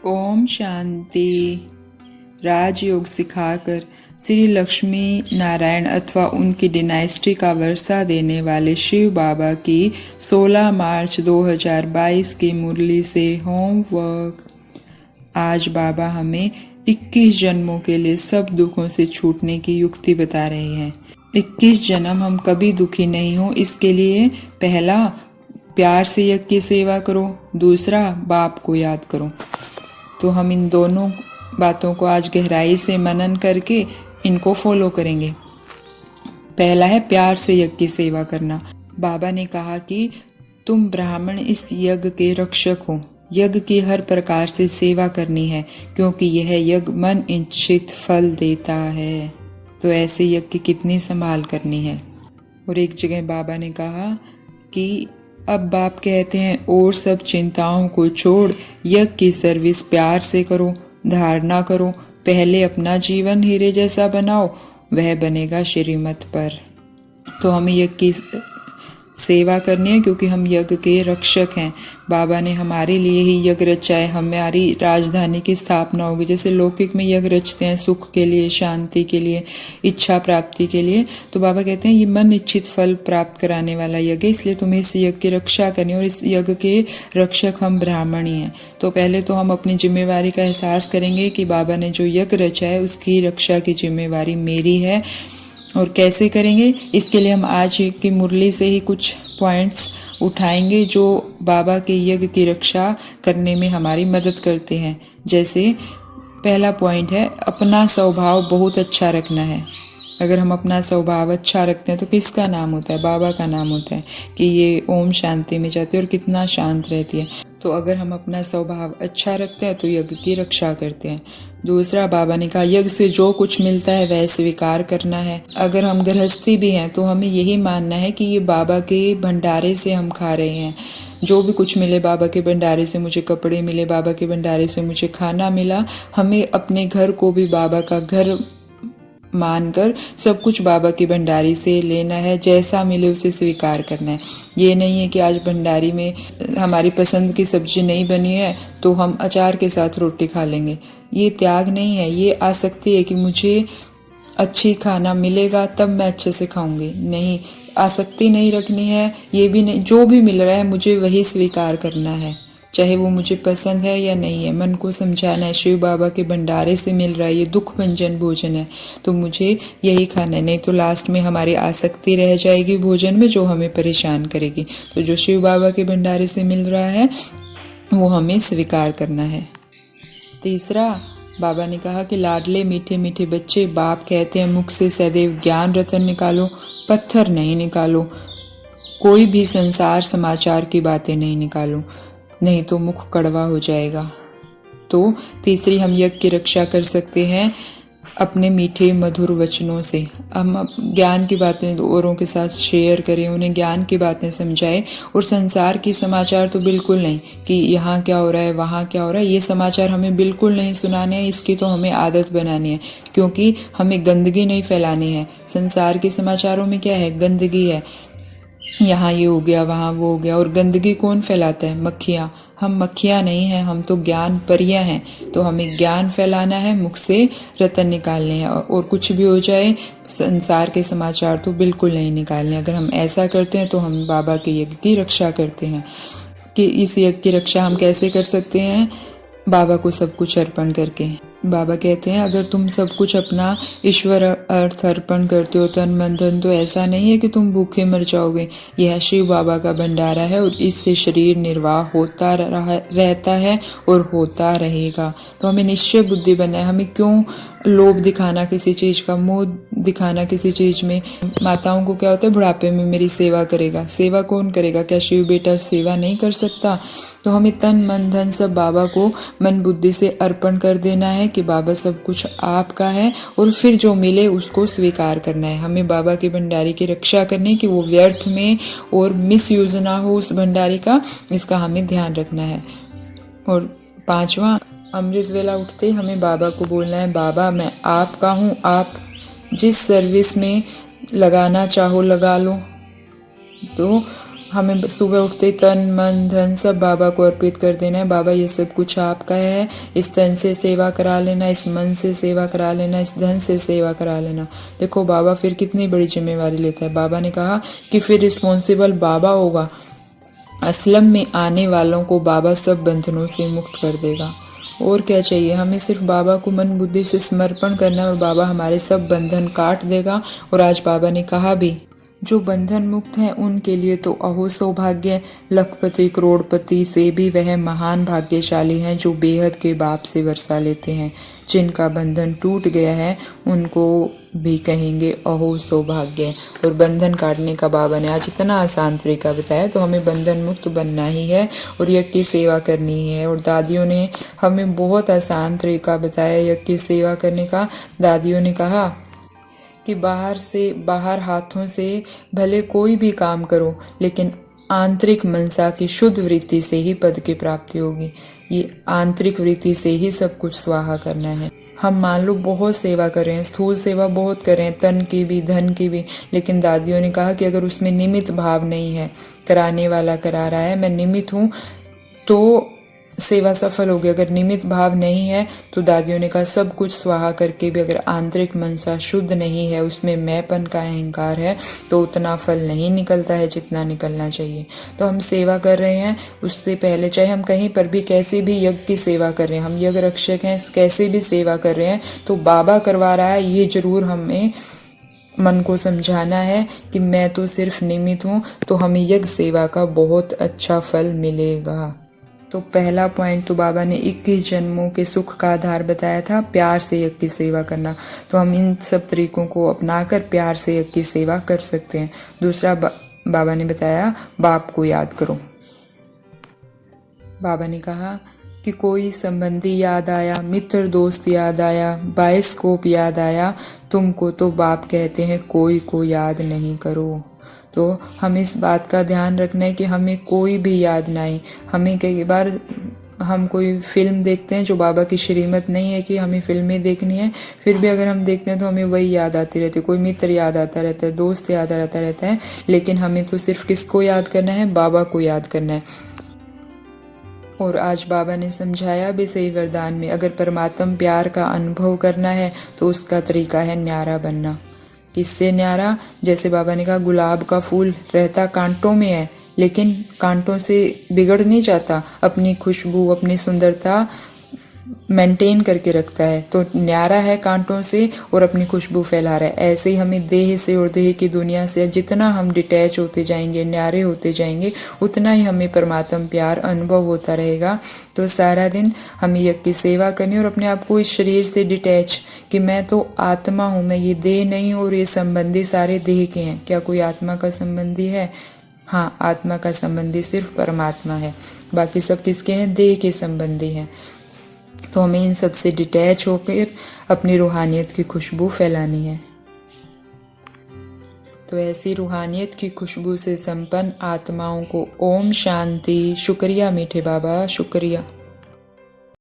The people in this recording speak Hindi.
ओम शांति। राजयोग सिखाकर श्री लक्ष्मी नारायण अथवा उनकी डिनाइस्टी का वर्षा देने वाले शिव बाबा की 16 मार्च 2022 की मुरली से होमवर्क। आज बाबा हमें 21 जन्मों के लिए सब दुखों से छूटने की युक्ति बता रहे हैं। 21 जन्म हम कभी दुखी नहीं हो, इसके लिए पहला प्यार से यज्ञ की सेवा करो, दूसरा बाप को याद करो। तो हम इन दोनों बातों को आज गहराई से मनन करके इनको फॉलो करेंगे। पहला है प्यार से यज्ञ की सेवा करना। बाबा ने कहा कि तुम ब्राह्मण इस यज्ञ के रक्षक हो। यज्ञ की हर प्रकार से सेवा करनी है क्योंकि यह यज्ञ मन इच्छित फल देता है। तो ऐसे यज्ञ की कितनी संभाल करनी है। और एक जगह बाबा ने कहा कि अब बाप कहते हैं और सब चिंताओं को छोड़ यज्ञ की सर्विस प्यार से करो, धारणा करो। पहले अपना जीवन हीरे जैसा बनाओ, वह बनेगा श्रीमत पर। तो हमें यज्ञ की सेवा करनी है क्योंकि हम यज्ञ के रक्षक हैं। बाबा ने हमारे लिए ही यज्ञ रचा है। हमारी राजधानी की स्थापना होगी। जैसे लौकिक में यज्ञ रचते हैं सुख के लिए, शांति के लिए, इच्छा प्राप्ति के लिए, तो बाबा कहते हैं ये मन इच्छित फल प्राप्त कराने वाला यज्ञ है, इसलिए तुम्हें इस यज्ञ की रक्षा करनी है। और इस यज्ञ के रक्षक हम ब्राह्मण ही हैं। तो पहले तो हम अपनी जिम्मेवारी का एहसास करेंगे कि बाबा ने जो यज्ञ रचा है उसकी रक्षा की जिम्मेवारी मेरी है। और कैसे करेंगे, इसके लिए हम आज की मुरली से ही कुछ पॉइंट्स उठाएंगे जो बाबा के यज्ञ की रक्षा करने में हमारी मदद करते हैं। जैसे पहला पॉइंट है अपना स्वभाव बहुत अच्छा रखना है। अगर हम अपना स्वभाव अच्छा रखते हैं तो किसका नाम होता है? बाबा का नाम होता है कि ये ओम शांति में जाती है और कितना शांत रहती है। तो अगर हम अपना स्वभाव अच्छा रखते हैं तो यज्ञ की रक्षा करते हैं। दूसरा, बाबा ने कहा यज्ञ से जो कुछ मिलता है वह स्वीकार करना है। अगर हम गृहस्थी भी हैं तो हमें यही मानना है कि ये बाबा के भंडारे से हम खा रहे हैं। जो भी कुछ मिले बाबा के भंडारे से, मुझे कपड़े मिले बाबा के भंडारे से, मुझे खाना मिला, हमें अपने घर को भी बाबा का घर मानकर सब कुछ बाबा की भंडारी से लेना है। जैसा मिले उसे स्वीकार करना है। ये नहीं है कि आज भंडारी में हमारी पसंद की सब्जी नहीं बनी है तो हम अचार के साथ रोटी खा लेंगे। ये त्याग नहीं है, ये आसक्ति है कि मुझे अच्छी खाना मिलेगा तब मैं अच्छे से खाऊंगी। नहीं, आसक्ति नहीं रखनी है। ये भी नहीं, जो भी मिल रहा है मुझे वही स्वीकार करना है, चाहे वो मुझे पसंद है या नहीं है। मन को समझाना है शिव बाबा के भंडारे से मिल रहा है, ये दुख भंजन भोजन है तो मुझे यही खाना है। नहीं तो लास्ट में हमारी आसक्ति रह जाएगी भोजन में जो हमें परेशान करेगी। तो जो शिव बाबा के भंडारे से मिल रहा है वो हमें स्वीकार करना है। तीसरा, बाबा ने कहा कि लाडले मीठे मीठे बच्चे, बाप कहते हैं मुख से सदैव ज्ञान रतन निकालो, पत्थर नहीं निकालो। कोई भी संसार समाचार की बातें नहीं निकालो, नहीं तो मुख कड़वा हो जाएगा। तो तीसरी, हम यज्ञ की रक्षा कर सकते हैं अपने मीठे मधुर वचनों से। हम ज्ञान की बातें औरों के साथ शेयर करें, उन्हें ज्ञान की बातें समझाएं। और संसार की समाचार तो बिल्कुल नहीं कि यहाँ क्या हो रहा है, वहाँ क्या हो रहा है, ये समाचार हमें बिल्कुल नहीं सुनाने हैं। इसकी तो हमें आदत बनानी है क्योंकि हमें गंदगी नहीं फैलानी है। संसार के समाचारों में क्या है? गंदगी है। यहाँ ये हो गया, वहाँ वो हो गया। और गंदगी कौन फैलाता है? मक्खियाँ। हम मक्खियाँ नहीं हैं, हम तो ज्ञान परियाँ हैं। तो हमें ज्ञान फैलाना है, मुख से रतन निकालने हैं। और कुछ भी हो जाए संसार के समाचार तो बिल्कुल नहीं निकालने। अगर हम ऐसा करते हैं तो हम बाबा के यज्ञ की रक्षा करते हैं। कि इस यज्ञ की रक्षा हम कैसे कर सकते हैं? बाबा को सब कुछ अर्पण करके। बाबा कहते हैं अगर तुम सब कुछ अपना ईश्वर अर्थ अर्पण करते हो तन मन धन, तो ऐसा नहीं है कि तुम भूखे मर जाओगे। यह शिव बाबा का भंडारा है और इससे शरीर निर्वाह होता रहता है और होता रहेगा। तो हमें निश्चय बुद्धि बनना है। हमें क्यों लोभ दिखाना किसी चीज का, मोह दिखाना किसी चीज में। माताओं को क्या होता है, बुढ़ापे में मेरी सेवा करेगा। सेवा कौन करेगा? क्या शिव बेटा सेवा नहीं कर सकता? तो हमें तन मन धन सब बाबा को मन बुद्धि से अर्पण कर देना है कि बाबा सब कुछ आपका है। और फिर जो मिले उसको स्वीकार करना है। हमें बाबा के भंडारी की रक्षा करनी कि वो व्यर्थ में और मिसयूज ना हो उस भंडारी का, इसका हमें ध्यान रखना है। और पांचवा, अमृत वेला उठते ही हमें बाबा को बोलना है बाबा मैं आपका हूँ, आप जिस सर्विस में लगाना चाहो लगा लो। तो हमें सुबह उठते तन मन धन सब बाबा को अर्पित कर देना है। बाबा ये सब कुछ आपका है, इस तन से सेवा करा लेना, इस मन से सेवा करा लेना, इस धन से सेवा करा लेना। देखो बाबा फिर कितनी बड़ी जिम्मेवारी लेता है। बाबा ने कहा कि फिर रिस्पॉन्सिबल बाबा होगा। असलम में आने वालों को बाबा सब बंधनों से मुक्त कर देगा। और क्या चाहिए, हमें सिर्फ बाबा को मन बुद्धि से समर्पण करना है और बाबा हमारे सब बंधन काट देगा। और आज बाबा ने कहा भी, जो बंधन मुक्त हैं उनके लिए तो अहो सौभाग्य, लखपति करोड़पति से भी वह महान भाग्यशाली हैं जो बेहद के बाप से वर्षा लेते हैं। जिनका बंधन टूट गया है उनको भी कहेंगे अहो सौभाग्य। और बंधन काटने का बाबा ने आज इतना आसान तरीका बताया, तो हमें बंधन मुक्त बनना ही है और यज्ञ की सेवा करनी ही है। और दादियों ने हमें बहुत आसान तरीका बताया यज्ञ की सेवा करने का। दादियों ने कहा कि बाहर हाथों से भले कोई भी काम करो, लेकिन आंतरिक मनसा की शुद्ध वृत्ति से ही पद की प्राप्ति होगी। ये आंतरिक वृत्ति से ही सब कुछ स्वाहा करना है। हम मान लो बहुत सेवा कर रहे हैं, स्थूल सेवा बहुत कर रहे हैं, तन की भी धन की भी, लेकिन दादियों ने कहा कि अगर उसमें निमित्त भाव नहीं है, कराने वाला करा रहा है, मैं निमित्त हूँ, तो सेवा सफल होगी। अगर निमित्त भाव नहीं है तो दादियों ने कहा सब कुछ स्वाहा करके भी अगर आंतरिक मनसा शुद्ध नहीं है, उसमें मैंपन का अहंकार है, तो उतना फल नहीं निकलता है जितना निकलना चाहिए। तो हम सेवा कर रहे हैं, उससे पहले चाहे हम कहीं पर भी कैसे भी यज्ञ की सेवा कर रहे हैं, हम यज्ञ रक्षक हैं, कैसे भी सेवा कर रहे हैं, तो बाबा करवा रहा है, ये जरूर हमें मन को समझाना है कि मैं तो सिर्फ निमित्त हूँ, तो हमें यज्ञ सेवा का बहुत अच्छा फल मिलेगा। तो पहला पॉइंट तो बाबा ने 21 जन्मों के सुख का आधार बताया था, प्यार से यज्ञ की सेवा करना। तो हम इन सब तरीकों को अपनाकर प्यार से यज्ञ की सेवा कर सकते हैं। दूसरा बाबा ने बताया बाप को याद करो। बाबा ने कहा कि कोई संबंधी याद आया, मित्र दोस्त याद आया, बायोस्कोप याद आया, तुमको तो बाप कहते हैं कोई को याद नहीं करो। तो हमें इस बात का ध्यान रखना है कि हमें कोई भी याद ना आए। हमें कई बार हम कोई फिल्म देखते हैं जो बाबा की श्रीमत नहीं है कि हमें फिल्में देखनी है, फिर भी अगर हम देखते हैं तो हमें वही याद आती रहती है, कोई मित्र याद आता रहता है, दोस्त याद आता रहता है, लेकिन हमें तो सिर्फ किसको याद करना है, बाबा को याद करना है। और आज बाबा ने समझाया भी सही वरदान में, अगर परमात्मा प्यार का अनुभव करना है तो उसका तरीका है न्यारा बनना। किससे न्यारा? जैसे बाबा ने कहा गुलाब का फूल रहता कांटों में है, लेकिन कांटों से बिगड़ नहीं जाता, अपनी खुशबू अपनी सुंदरता मेंटेन करके रखता है। तो न्यारा है कांटों से और अपनी खुशबू फैला रहा है। ऐसे ही हमें देह से और देह की दुनिया से जितना हम डिटैच होते जाएंगे, न्यारे होते जाएंगे, उतना ही हमें परमात्मा प्यार अनुभव होता रहेगा। तो सारा दिन हमें यज्ञ की सेवा करनी और अपने आप को इस शरीर से डिटैच, कि मैं तो आत्मा हूँ, मैं ये देह नहीं हूँ और ये संबंधी सारे देह के हैं। क्या कोई आत्मा का संबंधी है? हाँ, आत्मा का संबंधी सिर्फ परमात्मा है, बाकी सब किसके हैं? देह के संबंधी हैं। तो हमें इन सब से डिटैच होकर अपनी रूहानियत की खुशबू फैलानी है। तो ऐसी रूहानियत की खुशबू से संपन्न आत्माओं को ओम शांति। शुक्रिया मीठे बाबा, शुक्रिया।